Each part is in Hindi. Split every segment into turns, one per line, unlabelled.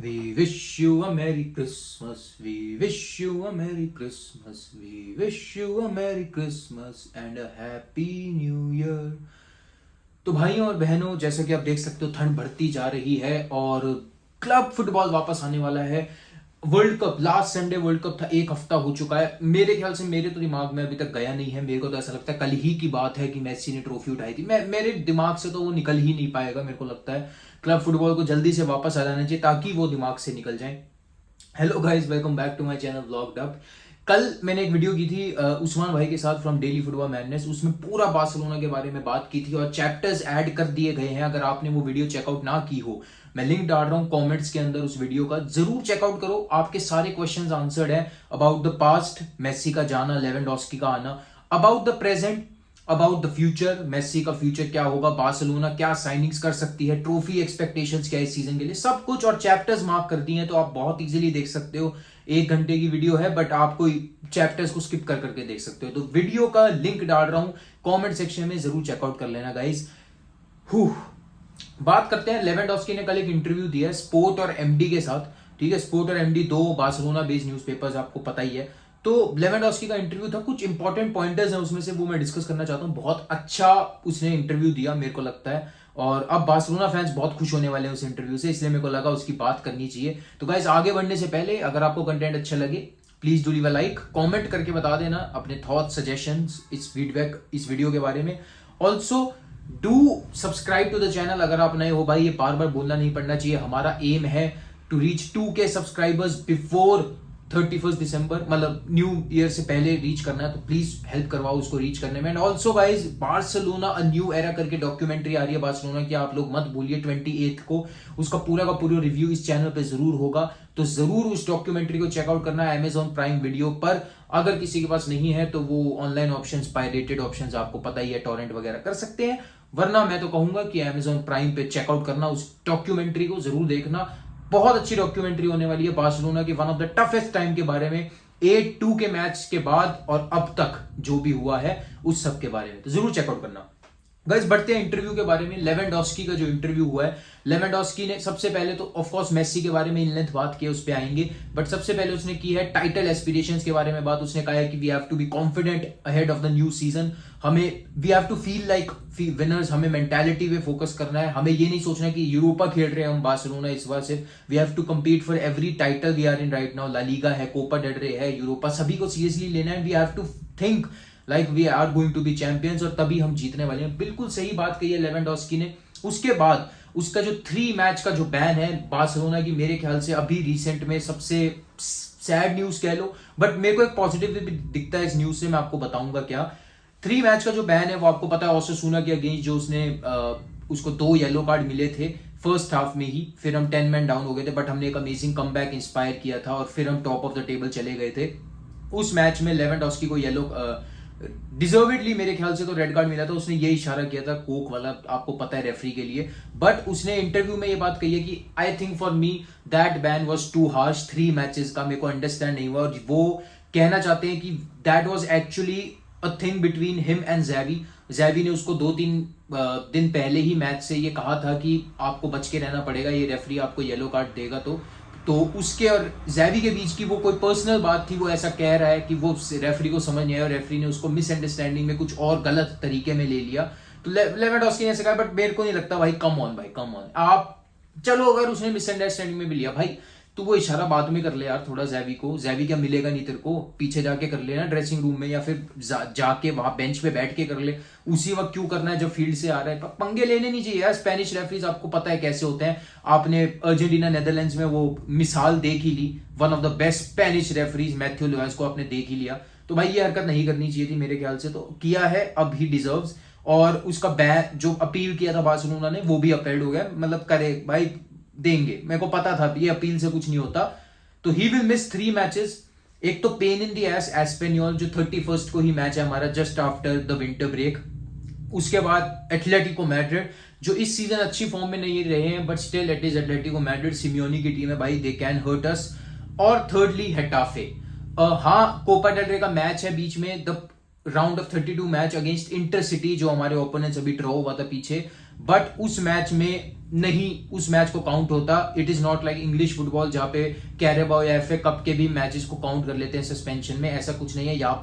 We wish you a Merry Christmas. We wish you a Merry Christmas. We wish you a Merry Christmas and a Happy New Year. तो भाइयों और बहनों, जैसा कि आप देख सकते हो, ठंड बढ़ती जा रही है और क्लब फुटबॉल वापस आने वाला है। World cup, last Sunday world cup था, एक हफ्ता हो चुका है। मेरे ख्याल से, मेरे तो दिमाग में अभी तक गया नहीं है। मेरे को तो ऐसा लगता है कल ही की बात है कि मेसी ने ट्रॉफी उठाई थी। मेरे दिमाग से तो वो निकल ही नहीं पाएगा। मेरे को लगता है क्लब फुटबॉल को जल्दी से वापस आ जाना चाहिए ताकि वो दिमाग से निकल जाए। Hello guys, welcome back to my channel vlogged up. कल मैंने एक वीडियो की थी उस्मान भाई के साथ फ्रॉम डेली फुटबॉल मैडनेस। उसमें पूरा बार्सिलोना के बारे में बात की थी और चैप्टर्स ऐड कर दिए गए हैं। अगर आपने वो वीडियो चेकआउट ना की हो, मैं लिंक डाल रहा हूं कमेंट्स के अंदर उस वीडियो का, जरूर चेकआउट करो। आपके सारे क्वेश्चंस आंसर्ड है अबाउट द पास्ट, मेसी का जाना, लेवेंडोस्की का आना, about the present, about the future, Messi का फ्यूचर क्या होगा, बार्सिलोना क्या साइनिंग्स कर सकती है, ट्रॉफी एक्सपेक्टेशंस क्या है इस सीजन के लिए, सब कुछ। और चैप्टर्स मार्क कर दिए हैं तो आप बहुत इजीली देख सकते हो। 1 घंटे की वीडियो है बट आप कोई चैप्टर्स को स्किप कर करके देख सकते हो। तो वीडियो का लिंक डाल रहा हूं कमेंट सेक्शन में, जरूर चेकआउट कर लेना गाइज। बात करते हैं, लेवेंडोस्की ने कल एक इंटरव्यू दिया है स्पोर्ट और एमडी के साथ। ठीक है, स्पोर्ट और एमडी दो बार्सिलोना बेस्ड न्यूज़पेपर्स, आपको पता ही है। तो लेवेंडोस्की का इंटरव्यू था, कुछ इंपॉर्टेंट पॉइंटर्स हैं उसमें से, वो मैं डिस्कस करना चाहता हूं। बहुत अच्छा उसने इंटरव्यू दिया मेरे को लगता है, और अब बार्सिलोना फैंस बहुत खुश होने वाले हैं उस इंटरव्यू से, इसलिए मेरे को लगा उसकी बात करनी चाहिए। तो गाइस, आगे बढ़ने से पहले अगर आपको कंटेंट अच्छा लगे, please do leave a like, comment करके बता देना अपने थॉट्स, सजेशंस, इस फीडबैक इस वीडियो के बारे में। Also do subscribe to the channel अगर आप नए हो। भाई, ये बार बार बोलना नहीं पड़ना चाहिए। हमारा एम है to reach 2K subscribers before 31 दिसंबर, मतलब न्यू ईयर से पहले रीच करना है। तो प्लीज हेल्प करवाओ उसको रीच करने में। And also guys, Barcelona a new era करके डॉक्यूमेंट्री आ रही है बार्सिलोना की, आप लोग मत भूलिए 28 को उसका पूरा का पूरा रिव्यू इस चैनल पे जरूर होगा। तो जरूर उस डॉक्यूमेंट्री को चेकआउट करना है अमेजॉन प्राइम वीडियो पर। अगर किसी के पास नहीं है तो वो ऑनलाइन ऑप्शंस, पायरेटेड ऑप्शंस, आपको पता ही है, टॉरेंट वगैरह कर सकते हैं। वरना मैं तो कहूंगा कि अमेजॉन प्राइम पे चेकआउट करना, उस डॉक्यूमेंट्री को जरूर देखना। बहुत अच्छी डॉक्यूमेंट्री होने वाली है बार्सिलोना की one of the toughest time के बारे में, 8-2 के मैच के बाद और अब तक जो भी हुआ है उस सब के बारे में, तो जरूर चेकआउट करना। गाइस, बढ़ते हैं इंटरव्यू के बारे में। लेवेंडोस्की का जो इंटरव्यू हुआ है, लेवेंडोस्की ने सबसे पहले तो ऑफ कोर्स मेसी के बारे में इन लेंथ बात की, उस पे आएंगे, बट सबसे पहले उसने की है टाइटल एस्पिरेशंस के बारे में बात। उसने कहा है कि we have to be confident ahead of the new season. हमें we have to feel like winners, हमें मेंटालिटी पे फोकस करना है। हमें ये नहीं सोचना कि यूरोपा खेल रहे हैं हम बार्सिलोना इस बार सिर्फ। We have to compete for every title we are in right now. La Liga है, कोपा डेल रे है, यूरोपा, सभी को सीरियसली लेना है। We have to think like we are going to be champions, और तभी हम जीतने वाले हैं। बिल्कुल सही बात कही है लेवेंडोस्की ने। उसके बाद उसका जो 3 मैच का जो बैन है बार्सिलोना की, मेरे ख्याल से अभी रिसेंट में सबसे सैड न्यूज कह लो, बट मेरे को एक पॉजिटिव भी दिखता है इस न्यूज से, मैं आपको बताऊंगा क्या। 3 मैच का जो बैन है वो आपको पता है, ओसासुना के अगेंस्ट जो उसने उसको 2 येलो कार्ड मिले थे फर्स्ट हाफ में ही। फिर हम 10 मैन डाउन हो गए थे, बट हमने एक अमेजिंग कमबैक इंस्पायर किया था और फिर हम टॉप ऑफ द टेबल चले गए थे। उस मैच में लेवेंडोस्की को येलो डिजर्वेडली मेरे ख्याल से तो रेड कार्ड मिला था। उसने ये इशारा किया था कोक वाला, आपको पता है, रेफरी के लिए। बट उसने इंटरव्यू में ये बात कही है कि I think for me that ban was too harsh. 3 matches का मेरे को अंडरस्टैंड नहीं हुआ, और वो कहना चाहते हैं कि that was actually a thing between him and Xavi. Xavi ने उसको 2-3 दिन पहले ही मैच से ये कहा था कि आपको बच के रहना पड़ेगा, ये रेफरी आपको येलो कार्ड देगा। तो उसके और ज़ैवी के बीच की वो कोई पर्सनल बात थी। वो ऐसा कह रहा है कि वो रेफरी को समझ नहीं आया और रेफरी ने उसको मिसअंडरस्टैंडिंग में कुछ और गलत तरीके में ले लिया। तो लेवेंडोस्की ने ऐसे कहा, बट मेरे को नहीं लगता भाई, कम ऑन भाई, कम ऑन। आप चलो, अगर उसने मिसअंडरस्टैंडिंग में भी लिया भाई, तो वो इशारा बाद में कर ले यार थोड़ा ज़ैवी को। ज़ैवी क्या मिलेगा नहीं तेरे को, पीछे जाके कर लेना ड्रेसिंग रूम में, या फिर जाके वहां बेंच पे बैठ के कर ले। उसी वक्त क्यों करना है जब फील्ड से आ रहा है? पंगे लेने नहीं चाहिए यार। स्पेनिश रेफरीज आपको पता है कैसे होते हैं। आपने अर्जेंटीना नेदरलैंड्स में वो मिसाल देख ही ली, one of the best Spanish referees Mateu Lahoz को आपने देख ही लिया। तो भाई ये हरकत नहीं करनी चाहिए थी मेरे ख्याल से, तो किया है, अब ही डिजर्व्स। और उसका बैन जो अपील किया था बार्सिलोना ने, वो भी अपील्ड हो गया। मतलब करे भाई, देंगे, मेरे को पता था ये अपील से कुछ नहीं होता। तो ही विल मिस 3 मैचेस। एक तो पेन इन दी एस एस्पेनियोल, जो 31 को ही मैच है हमारा, just after the winter break. उसके बाद एटलेटिको मैड्रिड, जो इस सीजन अच्छी फॉर्म में नहीं रहे हैं, but still it is Atletico Madrid, Simeone की टीम है भाई, दे कैन हर्ट अस। और थर्डली हेटाफे। हाँ, कोपा डेल रे का मैच है बीच में, the round of 32 match against intercity, जो हमारे ओपोनेंट्स अभी ड्रॉ हुआ था पीछे। बट उस मैच में नहीं, उस मैच को काउंट होता। It is not like English football जहां पे कैरेबाओ या एफए कप के भी मैचेस को काउंट कर लेते हैं सस्पेंशन में, ऐसा कुछ नहीं है। यहाँ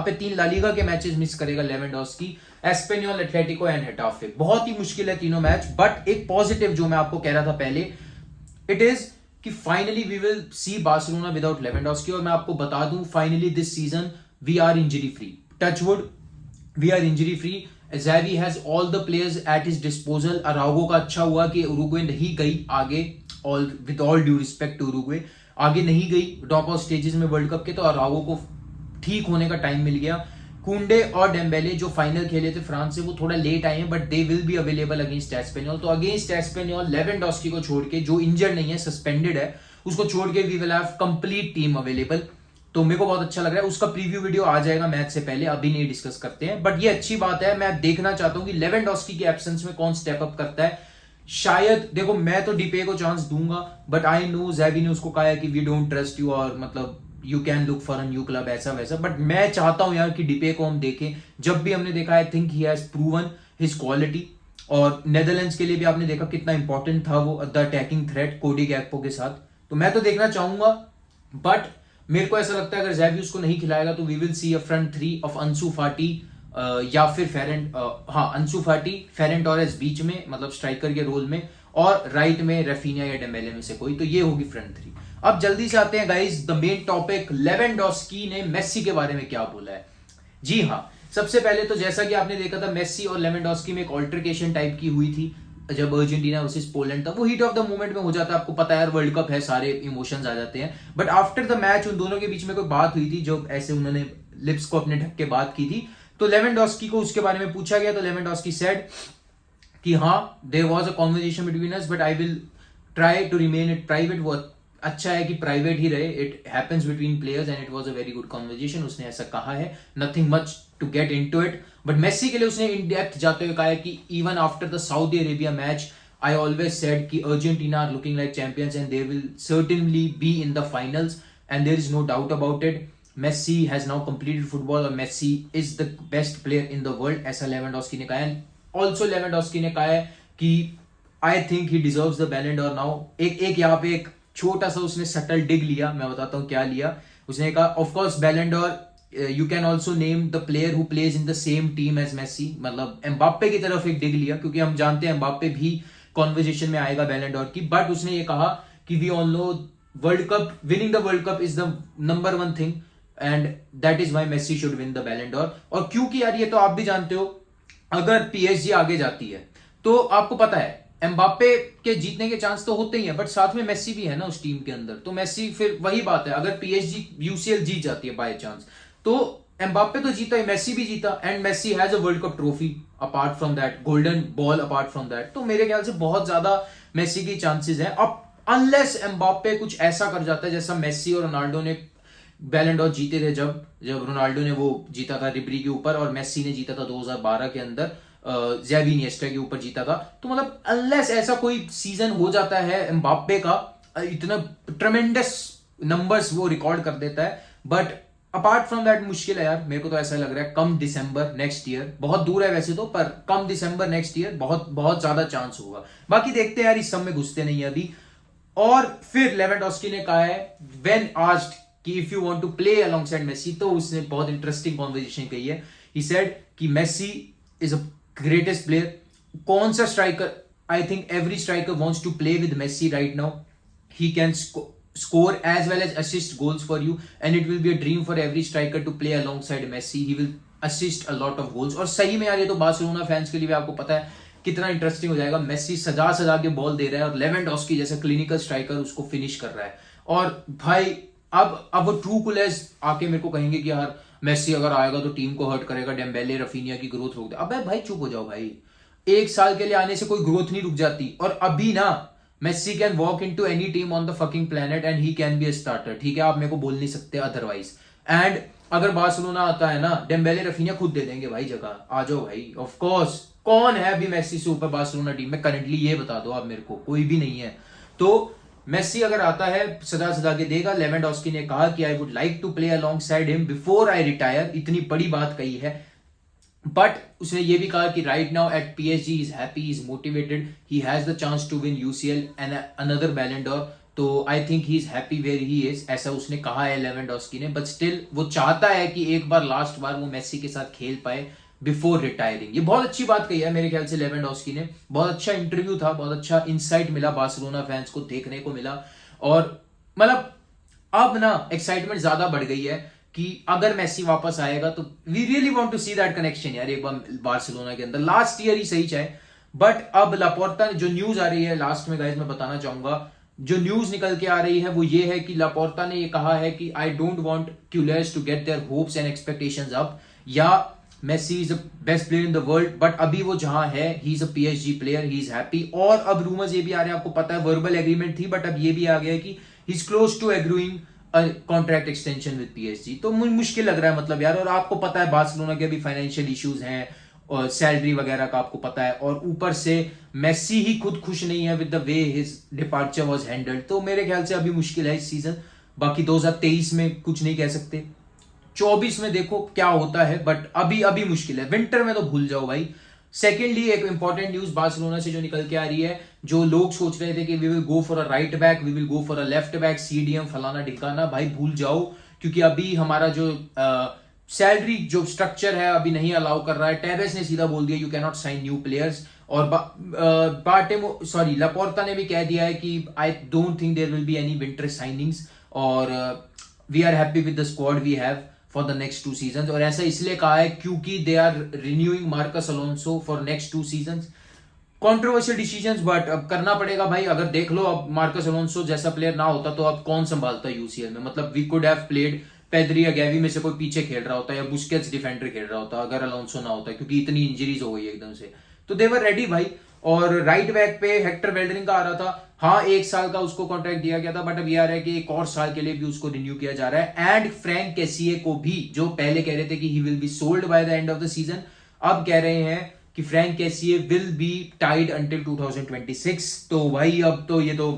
पे तीन ला लीगा के मैचेस मिस करेगा लेवेंडोस्की, एस्पेनियोल, एटलेटिको एंड हेटाफे। बहुत ही मुश्किल है तीनों मैच। बट एक पॉजिटिव जो मैं आपको कह रहा था पहले, इट इज कि finally we will see Barcelona without Lewandowski. और मैं आपको बता दूं, finally this season we are injury free, touchwood, we are injury free. Xavi has all the players at his disposal. Araujo का अच्छा हुआ कि उरुग्वे नहीं गई आगे, all with all due respect to Uruguay, आगे नहीं गई नॉकआउट स्टेजेस में वर्ल्ड कप के, तो अराउगो को ठीक होने का टाइम मिल गया। कुंडे और डेम्बेले जो फाइनल खेले थे फ्रांस से, वो थोड़ा लेट आए हैं, but they will be available against Espanyol. तो अगेंस्ट एस्पेनियोल लेवेंडोस्की को छोड़ के, जो इंजर्ड नहीं है, सस्पेंडेड है, उसको छोड़ के we will have complete team available. तो मेरे को बहुत अच्छा लग रहा है। उसका प्रीव्यू वीडियो आ जाएगा मैच से पहले, अभी नहीं डिस्कस करते हैं, बट ये अच्छी बात है। मैं देखना चाहता हूं कि लेवेंडोस्की के एब्सेंस में कौन स्टेप अप करता है। शायद देखो, मैं तो डीपे को चांस दूंगा, बट आई नो ज़ैवी ने उसको कहा है कि वी डोंट ट्रस्ट यू, और मतलब you can look for a new club, ऐसा वैसा। बट मैं चाहता हूं यार कि डीपे को हम देखें। जब भी हमने देखा, आई think he has proven his quality. और नेदरलैंड्स के लिए भी आपने देखा कितना इंपॉर्टेंट था वो, द अटैकिंग थ्रेट कोडी गैक्पो के साथ। तो मैं तो देखना चाहूंगा, बट मेरे को ऐसा लगता है अगर ज़ैवी उसको नहीं खिलाएगा तो we will see a front three of Ansu Fati या फिर अंसु फाटी, फेरेन टोरेस बीच में, मतलब स्ट्राइकर के रोल में, और राइट में रफीनिया या डेम्बेले में से कोई। तो ये होगी फ्रंट थ्री। अब जल्दी से आते हैं guys the main topic, Lewandowski ने मेस्सी के बारे में क्या बोला है। जी हाँ, सबसे पहले तो जैसा कि आपने देखा था, मेस्सी और लेवेंडोस्की में एक ऑल्टरकेशन टाइप की हुई थी जब अर्जेंटीना वर्सेस पोलैंड था। वो हीट ऑफ द मोमेंट में हो जाता है, आपको पता है यार, वर्ल्ड कप है, सारे इमोशंस आ जाते हैं। बट आफ्टर द मैच उन दोनों के बीच में कोई बात हुई थी, जो ऐसे उन्होंने लिप्स को अपने ढक के बात की थी। तो लेवेंडोस्की को उसके बारे में पूछा गया, तो लेवेंडोस्की सेड कि हाँ, there was a conversation between us, but I will try to remain it private. वो अच्छा है कि प्राइवेट ही रहे, it happens between players and it was a very good conversation, उसने ऐसा कहा है। Nothing much to get into it. But Messi के लिए उसने इन डेप्थ जाते हुए कहा है कि even after the Saudi Arabia match, I always said कि Argentina are looking like champions and they will certainly be in the finals, and there is no doubt about it. Messi has now completed football, और Messi is the best player in the world, ऐसा लेवेंडोस्की ने कहा है। Also लेवेंडोस्की ने कहा है कि I think he deserves the Ballon d'Or now। एक यहाँ पे एक छोटा सा उसने सटल डिग लिया, मैं बताता हूँ क्या लिया। उसने कहा of course Ballon d'Or you can also name the player who plays in the same team as Messi, मतलब एम्बाप्पे की तरफ एक डिग लिया, क्योंकि हम जानते हैं एम्बाप्पे भी कॉन्वर्जेशन में आएगा बैलन डॉर की। बट उसने ये कहा कि we all know world cup, winning the world cup is the number one thing, and that is why Messi should win the Ballon d'Or. और क्योंकि यार ये तो आप भी जानते हो, अगर पीएसजी आगे जाती है तो आपको पता है एम्बाप्पे के जीतने के चांस तो होते ही हैं, बट साथ में मेसी भी है ना उस टीम के अंदर। तो मेसी, फिर वही बात है, अगर पीएसजी यूसीएल जीत जाती है बाय चांस, तो एम्बाप्पे तो जीता है, मेसी भी जीता, and Messi has a world cup trophy apart from that, golden ball apart from that. तो मेरे ख्याल से बहुत ज्यादा मेसी की चांसेस हैं। अब अनलेस एम्बाप्पे कुछ ऐसा कर जाता है जैसा मेसी और रोनाल्डो ने बैलन डॉर जीते थे, जब रोनाल्डो ने वो जीता था रिबरी के ऊपर, और मेसी ने जीता था 2012 के अंदर ज़ैवी इनिएस्टा के ऊपर जीता था। तो मतलब अनलेस ऐसा कोई सीजन हो जाता है एम्बाप्पे का, इतना ट्रेमेंडस नंबर्स वो रिकॉर्ड कर देता है, बट अपार्ट फ्रॉम दैट मुश्किल है यार। मेरे को तो ऐसा लग रहा है कम दिसंबर नेक्स्ट ईयर, बहुत दूर है वैसे तो, पर कम दिसंबर नेक्स्ट ईयर बहुत बहुत ज्यादा चांस होगा। बाकी देखते हैं यार, इस सब में घुसते नहीं है अभी। और फिर लेवेंडोस्की ने कहा है व्हेन आस्क्ड कि if you want to play alongside Messi, तो उसने बहुत इंटरेस्टिंग कॉन्वर्सेशन कही है। ही सेड कि Messi is a greatest player. कौन सा striker, I think every striker wants to play with Messi right now. He can score as well as assist goals for you, and it will be a dream for every striker to play alongside Messi. He will assist a lot of goals। और सही में यार ये तो बार्सिलोना फैंस के लिए भी आपको पता है कितना इंटरेस्टिंग हो जाएगा। मेसी सजा सजा के बॉल दे रहा है, और लेवेंडोस्की जैसा क्लिनिकल स्ट्राइकर उसको फिनिश कर रहा है। और भाई अब वो ट्रू कुलेस आके मेरे को कहेंगे कि यार मेसी अगर आएगा तो टीम को हर्ट करेगा, डेम्बेले रफीनिया की ग्रोथ रोक दे। अबे भाई चुप हो जाओ भाई, एक साल के लिए आने से कोई ग्रोथ नहीं रुक जाती। और अभी ना Messi can walk into any team on the fucking planet and he can be a starter, ठीक है, आप मेरे को बोल नहीं सकते अदरवाइज। एंड अगर बार्सिलोना आता है ना, डेम्बेले रफीनिया खुद दे देंगे भाई जगह, आ जाओ भाई। ऑफ कोर्स कौन है अभी मेसी से ऊपर बार्सिलोना टीम में करंटली, ये बता दो आप मेरे को, कोई भी नहीं है। तो मेसी अगर आता है सदा सदा के देगा। लेवेंडोस्की ने कहा कि I would like to play alongside him before I retire, इतनी बड़ी बात कही है। बट उसने ये भी कहा कि right now at PSG is happy, is motivated, he has the chance to win UCL and another Ballon d'Or, तो I think he is happy where he is, ऐसा उसने कहा है लेवेंडोस्की ने। बट स्टिल वो चाहता है कि एक बार लास्ट बार वो मेसी के साथ खेल पाए बिफोर रिटायरिंग। ये बहुत अच्छी बात कही है मेरे ख्याल से लेवेंडोस्की ने, बहुत अच्छा इंटरव्यू था, बहुत अच्छा इंसाइट मिला बार्सिलोना फैंस को देखने को मिला। और मतलब अब ना एक्साइटमेंट ज्यादा बढ़ गई है कि अगर मेसी वापस आएगा तो we really want to see that connection यार एक बार बार्सिलोना के अंदर। लास्ट ईयर ही सही चाहे, बट अब लापोर्टा जो न्यूज आ रही है लास्ट में गाइस मैं बताना चाहूंगा, जो न्यूज निकल के आ रही है वो ये है कि लापोर्टा ने ये कहा है कि I don't want cules to get their hopes and expectations up, या Messi is the best player in the world, but अभी वो जहां है he is a PSG player, he is happy. और अब रूमर्स ये भी आ रहे हैं, आपको पता है वर्बल एग्रीमेंट थी, बट अब ये भी आ गया है कि he is close to agreeing contract extension with PSG। तो मुश्किल लग रहा है मतलब यार, और आपको पता है बार्सिलोना के भी फाइनेंशियल इश्यूज हैं और सैलरी वगैरह का आपको पता है, और ऊपर से मेसी ही खुद खुश नहीं है with the way his departure was handled. तो मेरे ख्याल से अभी मुश्किल है इस सीजन। बाकी 2023 में कुछ नहीं कह सकते, 24 में देखो क्या होता है, बट अभी अभी मुश्किल है। विंटर में तो भूल जाओ भाई। सेकेंडली एक इंपॉर्टेंट न्यूज बार्सिलोना से जो निकल के आ रही है, जो लोग सोच रहे थे कि we will go for a right back, we will go for a left back, CDM फलाना ढिकाना, भाई भूल जाओ, क्योंकि अभी हमारा जो सैलरी जो स्ट्रक्चर है अभी नहीं अलाउ कर रहा है। टेरेस ने सीधा बोल दिया you can not sign new players, और लापोर्टा ने भी कह दिया है कि I don't think there will be any winter signings, और we are happy with the squad we have for the next 2 season. और ऐसा इसलिए कहा है क्योंकि they are renewing Marcos Alonso for next 2 season. Controversial decisions, but अब करना पड़ेगा भाई। अगर देख लो अब मार्कस अलोंसो जैसा प्लेयर ना होता तो अब कौन संभालता UCL में, मतलब we could have played Pedri या गैवी में से कोई पीछे खेल रहा होता है, या बुस्केट्स डिफेंडर खेल रहा होता अगर अलोंसो ना होता, क्योंकि इतनी इंजरीज हो गई एकदम से। तो दे वर रेडी भाई। और राइट बैक पे हेक्टर वेल्डरिंग का आ रहा था, हाँ 1 साल का उसको कॉन्ट्रैक्ट दिया गया था, बट अब ये आ रहा है कि 1 और साल के लिए भी उसको रिन्यू किया जा रहा है। एंड फ्रैंक कैसिए को भी, जो पहले कह रहे थे कि he will be sold by the end of the season, अब कह रहे हैं कि Franck Kessie will be tied until 2026। तो भाई अब तो ये तो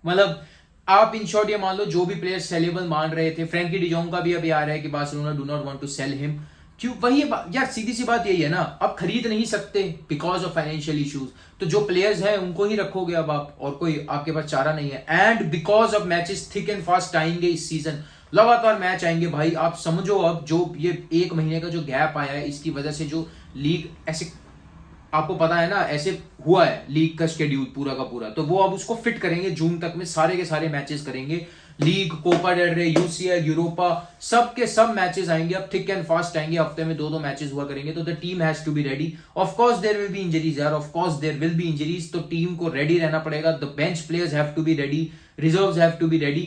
मतलब आप इन शॉर्ट ये मान लो जो भी प्लेयर सेलेबल मान रहे थे, फ्रैंकी डिजोंग का भी अभी आ रहा है कि Barcelona do not want to sell him. क्यों? वही यार सीधी सी बात यही है ना, अब खरीद नहीं सकते बिकॉज ऑफ फाइनेंशियल इश्यूज, तो जो प्लेयर्स हैं उनको ही रखोगे अब आप, और कोई आपके पास चारा नहीं है। And because of matches thick and fast आएंगे इस सीजन, लगातार मैच आएंगे भाई। आप समझो अब जो ये 1 महीने का जो गैप आया है, इसकी वजह से जो लीग ऐसे आपको पता है ना ऐसे हुआ है लीग का शेड्यूल पूरा का पूरा, तो वो अब उसको फिट करेंगे जून तक में, सारे के सारे मैचेस करेंगे। लीग, कोपा डेल रे, UCL, यूरोपा, सब के सब मैचेस आएंगे अब, थिक एंड फास्ट आएंगे, हफ्ते में 2-2 मैचेस हुआ करेंगे। तो the team has to be ready. Of course there will be injuries यार, of course there will be injuries, तो टीम को रेडी रहना पड़ेगा। The bench players have to be ready, reserves have to be ready.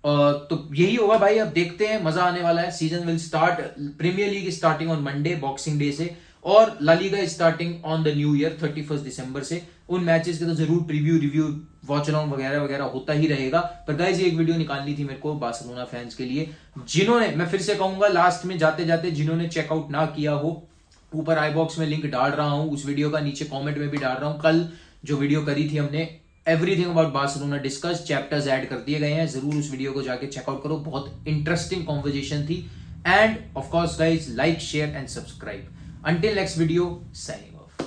तो यही होगा भाई, अब देखते हैं, मजा आने वाला है। Season will start, premier league starting on Monday boxing day से, और La Liga starting on the new year 31 दिसंबर से। उन मैचेस के तो जरूर प्रीव्यू, रिव्यू, वॉच अलाउंग वगैरह वगैरह होता ही रहेगा। पर गाइस ये एक वीडियो निकालनी थी मेरे को बार्सिलोना फैंस के लिए, जिन्होंने, मैं फिर से कहूंगा लास्ट में जाते जाते, जिन्होंने चेकआउट ना किया हो, ऊपर आई बॉक्स में लिंक डाल रहा हूं उस वीडियो का, नीचे कॉमेंट में भी डाल रहा हूं। कल जो वीडियो करी थी हमने everything about Barcelona discuss, chapters add कर दिए गए हैं, जरूर उस वीडियो को जाके चेकआउट करो, बहुत इंटरेस्टिंग कॉन्वर्जेशन थी। End of course guys, like, share and subscribe. Until next video, signing.